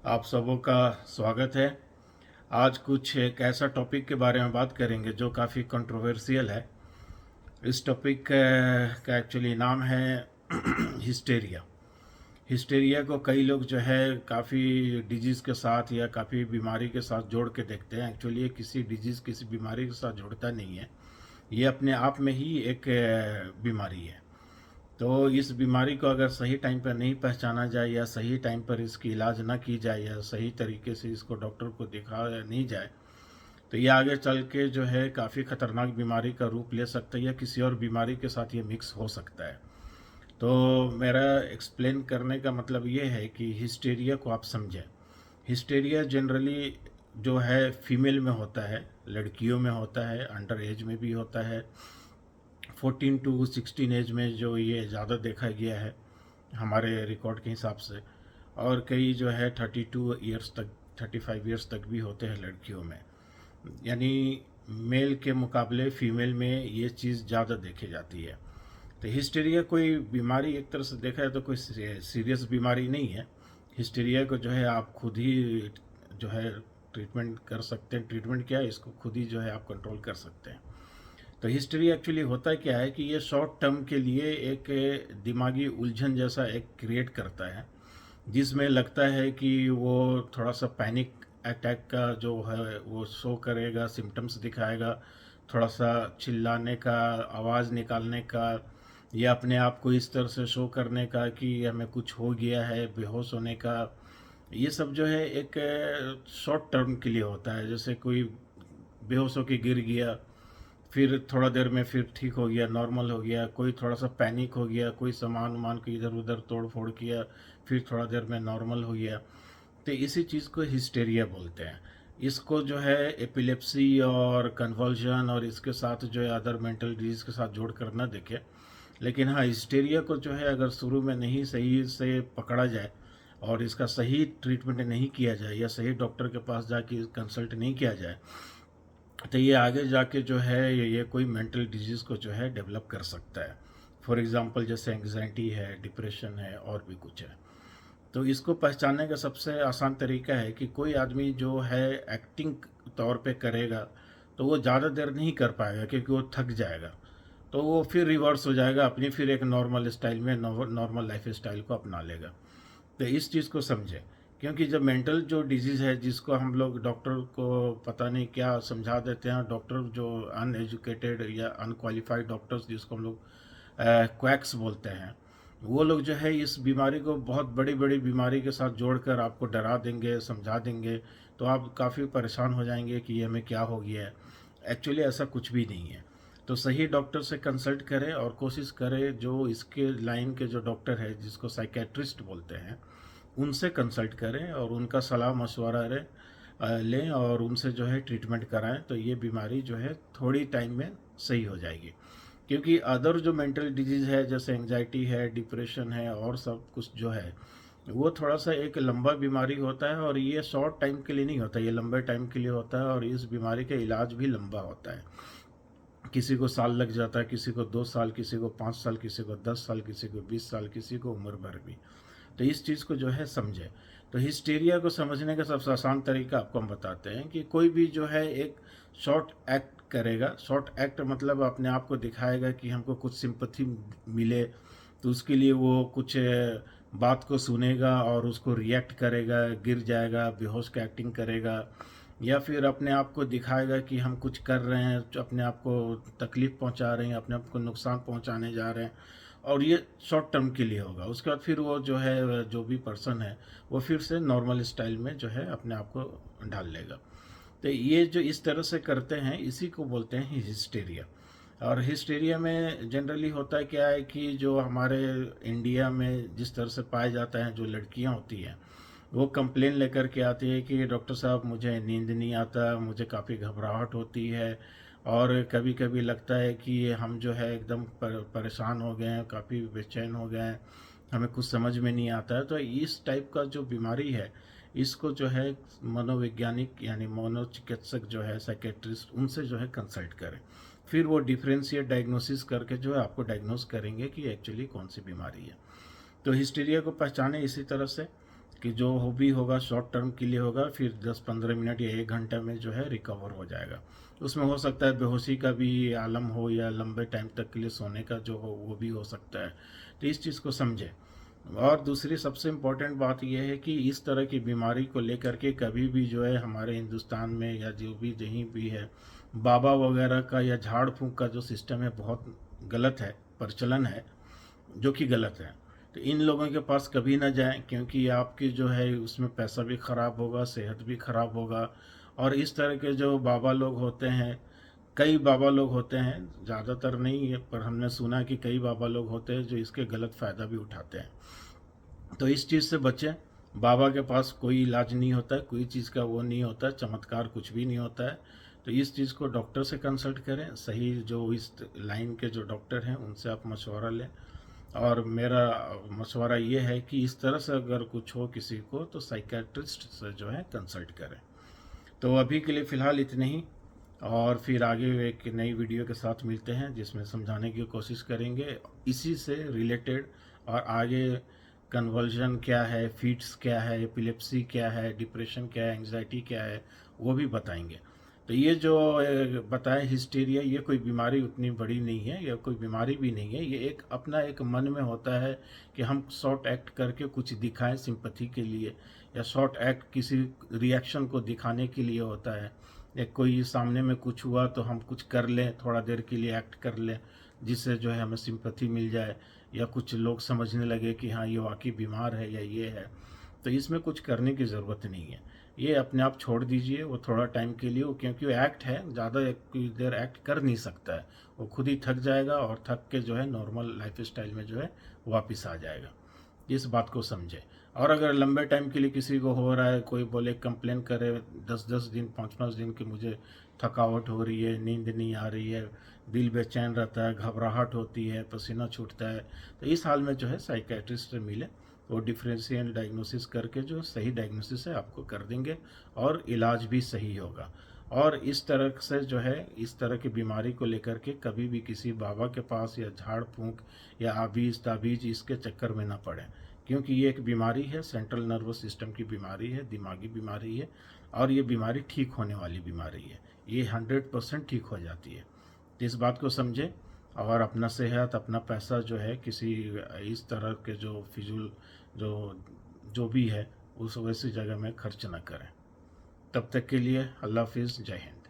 आप सबों का स्वागत है। आज कुछ एक ऐसा टॉपिक के बारे में बात करेंगे जो काफ़ी कंट्रोवर्शियल है। इस टॉपिक का एक्चुअली नाम है हिस्टेरिया। हिस्टेरिया को कई लोग जो है काफ़ी डिजीज़ के साथ या काफ़ी बीमारी के साथ जोड़ के देखते हैं। एक्चुअली ये किसी डिजीज़ किसी बीमारी के साथ जोड़ता नहीं है। ये अपने आप में ही एक बीमारी है। तो इस बीमारी को अगर सही टाइम पर नहीं पहचाना जाए या सही टाइम पर इसकी इलाज ना की जाए या सही तरीके से इसको डॉक्टर को दिखाया नहीं जाए तो ये आगे चल के जो है काफ़ी खतरनाक बीमारी का रूप ले सकता है या किसी और बीमारी के साथ ये मिक्स हो सकता है। तो मेरा एक्सप्लेन करने का मतलब ये है कि हिस्टेरिया को आप समझें। हिस्टेरिया जनरली जो है फीमेल में होता है, लड़कियों में होता है, अंडर एज में भी होता है। 14 टू 16 एज में जो ये ज़्यादा देखा गया है हमारे रिकॉर्ड के हिसाब से। और कई जो है 32 ईयर्स तक 35 ईयर्स तक भी होते हैं लड़कियों में। यानी मेल के मुकाबले फीमेल में ये चीज़ ज़्यादा देखी जाती है। तो हिस्टीरिया कोई बीमारी एक तरह से देखा है तो कोई सीरियस बीमारी नहीं है। हिस्टीरिया को जो है आप खुद ही जो है ट्रीटमेंट कर सकते हैं। ट्रीटमेंट क्या है, इसको खुद ही जो है आप कंट्रोल कर सकते हैं। तो हिस्ट्री एक्चुअली होता क्या है कि ये शॉर्ट टर्म के लिए एक दिमागी उलझन जैसा एक क्रिएट करता है, जिसमें लगता है कि वो थोड़ा सा पैनिक अटैक का जो है वो शो करेगा, सिम्टम्स दिखाएगा, थोड़ा सा चिल्लाने का, आवाज़ निकालने का, या अपने आप को इस तरह से शो करने का कि हमें कुछ हो गया है, बेहोश होने का। ये सब जो है एक शॉर्ट टर्म के लिए होता है। जैसे कोई बेहोश होकर गिर गया, फिर थोड़ा देर में फिर ठीक हो गया, नॉर्मल हो गया। कोई थोड़ा सा पैनिक हो गया, कोई सामान वामान को इधर उधर तोड़ फोड़ किया, फिर थोड़ा देर में नॉर्मल हो गया। तो इसी चीज़ को हिस्टेरिया बोलते हैं। इसको जो है एपिलेप्सी और कन्वल्जन और इसके साथ जो है अदर मेंटल डिजीज के साथ जोड़ कर ना देखें। लेकिन हाँ, हिस्टेरिया को जो है अगर शुरू में नहीं सही से पकड़ा जाए और इसका सही ट्रीटमेंट नहीं किया जाए या सही डॉक्टर के पास जाके कंसल्ट नहीं किया जाए तो ये आगे जाके जो है ये कोई मेंटल डिजीज़ को जो है डेवलप कर सकता है। फॉर एग्जांपल जैसे एंग्जाइटी है, डिप्रेशन है और भी कुछ है। तो इसको पहचानने का सबसे आसान तरीका है कि कोई आदमी जो है एक्टिंग तौर पे करेगा तो वो ज़्यादा देर नहीं कर पाएगा क्योंकि वो थक जाएगा। तो वो फिर रिवर्स हो जाएगा, अपनी फिर एक नॉर्मल स्टाइल में नॉर्मल लाइफ स्टाइल को अपना लेगा। तो इस चीज़ को समझें। क्योंकि जब मेंटल जो डिजीज़ है जिसको हम लोग डॉक्टर को पता नहीं क्या समझा देते हैं, डॉक्टर जो अनएजुकेटेड या अनक्वालिफाइड डॉक्टर्स जिसको हम लोग क्वैक्स बोलते हैं, वो लोग जो है इस बीमारी को बहुत बड़ी बड़ी बीमारी के साथ जोड़कर आपको डरा देंगे, समझा देंगे। तो आप काफ़ी परेशान हो जाएंगे कि ये हमें क्या हो गया है। एक्चुअली ऐसा कुछ भी नहीं है। तो सही डॉक्टर से कंसल्ट करें और कोशिश करें जो इसके लाइन के जो डॉक्टर है जिसको साइकेट्रिस्ट बोलते हैं उनसे कंसल्ट करें और उनका सलाह मशवरा लें और उनसे जो है ट्रीटमेंट कराएं। तो ये बीमारी जो है थोड़ी टाइम में सही हो जाएगी। क्योंकि अदर जो मेंटल डिजीज़ है जैसे एंजाइटी है, डिप्रेशन है और सब कुछ जो है वो थोड़ा सा एक लंबा बीमारी होता है और ये शॉर्ट टाइम के लिए नहीं होता, ये लंबे टाइम के लिए होता है। और इस बीमारी का इलाज भी लंबा होता है। किसी को साल लग जाता है, किसी को 2 साल, किसी को 5 साल, किसी को 10 साल, किसी को 20 साल, किसी को उम्र भर भी। तो इस चीज़ को जो है समझें। तो हिस्टीरिया को समझने का सबसे आसान तरीका आपको हम बताते हैं कि कोई भी जो है एक शॉर्ट एक्ट करेगा। शॉर्ट एक्ट मतलब अपने आप को दिखाएगा कि हमको कुछ सिंपथी मिले, तो उसके लिए वो कुछ बात को सुनेगा और उसको रिएक्ट करेगा, गिर जाएगा, बेहोश का एक्टिंग करेगा, या फिर अपने आप को दिखाएगा कि हम कुछ कर रहे हैं, जो अपने आप को तकलीफ़ पहुंचा रहे हैं, अपने आप को नुकसान पहुंचाने जा रहे हैं। और ये शॉर्ट टर्म के लिए होगा। उसके बाद फिर वो जो है जो भी पर्सन है वो फिर से नॉर्मल स्टाइल में जो है अपने आप को ढाल लेगा। तो ये जो इस तरह से करते हैं इसी को बोलते हैं हिस्टेरिया। और हिस्टेरिया में जनरली होता है क्या है कि जो हमारे इंडिया में जिस तरह से पाया जाता है, जो लड़कियां होती हैं वो कंप्लेन लेकर के आती है कि डॉक्टर साहब मुझे नींद नहीं आता, मुझे काफ़ी घबराहट होती है और कभी कभी लगता है कि हम जो है एकदम परेशान हो गए हैं, काफ़ी बेचैन हो गए हैं, हमें कुछ समझ में नहीं आता है। तो इस टाइप का जो बीमारी है इसको जो है मनोवैज्ञानिक यानी मनोचिकित्सक जो है साइकेट्रिस्ट उनसे जो है कंसल्ट करें। फिर वो डिफ्रेंशिएट डायग्नोसिस करके जो है आपको डायग्नोस करेंगे कि एक्चुअली कौन सी बीमारी है। तो हिस्टीरिया को पहचाने इसी तरह से कि जो हो भी होगा शॉर्ट टर्म के लिए होगा, फिर 10-15 मिनट या 1 घंटा में जो है रिकवर हो जाएगा। उसमें हो सकता है बेहोशी का भी आलम हो या लंबे टाइम तक के लिए सोने का जो हो वो भी हो सकता है। तो इस चीज़ को समझें। और दूसरी सबसे इम्पोर्टेंट बात यह है कि इस तरह की बीमारी को लेकर के कभी भी जो है हमारे हिंदुस्तान में या जो भी जहीं भी है, बाबा वगैरह का या झाड़ फूंक का जो सिस्टम है बहुत गलत है, प्रचलन है, जो कि गलत है। तो इन लोगों के पास कभी ना जाएं, क्योंकि आपकी जो है उसमें पैसा भी ख़राब होगा, सेहत भी ख़राब होगा। और इस तरह के जो बाबा लोग होते हैं, कई बाबा लोग होते हैं, ज़्यादातर नहीं है पर हमने सुना कि कई बाबा लोग होते हैं जो इसके गलत फ़ायदा भी उठाते हैं। तो इस चीज़ से बचें। बाबा के पास कोई इलाज नहीं होता है, कोई चीज़ का वो नहीं होता है, चमत्कार कुछ भी नहीं होता है। तो इस चीज़ को डॉक्टर से कंसल्ट करें, सही जो इस लाइन के जो डॉक्टर हैं उनसे आप मशवरा लें। और मेरा मशवरा ये है कि इस तरह से अगर कुछ हो किसी को तो साइकेट्रिस्ट से जो है कंसल्ट करें। तो अभी के लिए फ़िलहाल इतने ही, और फिर आगे एक नई वीडियो के साथ मिलते हैं जिसमें समझाने की कोशिश करेंगे इसी से रिलेटेड। और आगे कन्वर्जन क्या है, फिट्स क्या है, एपिलेप्सी क्या है, डिप्रेशन क्या है, एंग्जाइटी क्या है, वो भी बताएंगे। तो ये जो बताएं हिस्टीरिया, ये कोई बीमारी उतनी बड़ी नहीं है, या कोई बीमारी भी नहीं है। ये एक अपना एक मन में होता है कि हम शॉर्ट एक्ट करके कुछ दिखाएं सिंपैथी के लिए, या शॉर्ट एक्ट किसी रिएक्शन को दिखाने के लिए होता है। या कोई सामने में कुछ हुआ तो हम कुछ कर लें, थोड़ा देर के लिए एक्ट कर लें, जिससे जो है हमें सिंपैथी मिल जाए, या कुछ लोग समझने लगे कि हाँ ये वाकई बीमार है या ये है। तो इसमें कुछ करने की ज़रूरत नहीं है, ये अपने आप छोड़ दीजिए वो थोड़ा टाइम के लिए। वो क्योंकि वो एक्ट है, ज़्यादा कोई देर एक्ट कर नहीं सकता है, वो खुद ही थक जाएगा और थक के जो है नॉर्मल लाइफ स्टाइल में जो है वापस आ जाएगा। इस बात को समझे। और अगर लंबे टाइम के लिए किसी को हो रहा है, कोई बोले कंप्लेन करे 10-10 दिन 5-5 दिन कि मुझे थकावट हो रही है, नींद नहीं आ रही है, दिल बेचैन रहता है, घबराहट होती है, पसीना छूटता है, तो इस हाल में जो है साइकेट्रिस्ट से मिले। वो डिफरेंशियल डायग्नोसिस करके जो सही डायग्नोसिस है आपको कर देंगे, और इलाज भी सही होगा। और इस तरह से जो है इस तरह की बीमारी को लेकर के कभी भी किसी बाबा के पास या झाड़ फूंक या आबीज ताबीज इसके चक्कर में ना पड़े, क्योंकि ये एक बीमारी है, सेंट्रल नर्वस सिस्टम की बीमारी है, दिमागी बीमारी है। और ये बीमारी ठीक होने वाली बीमारी है, ये 100% ठीक हो जाती है। तो इस बात को समझें, और अपना सेहत अपना पैसा जो है किसी इस तरह के जो फिजूल जो जो भी है उस वैसी जगह में खर्च ना करें। तब तक के लिए अल्लाह हाफिज़, जय हिंद।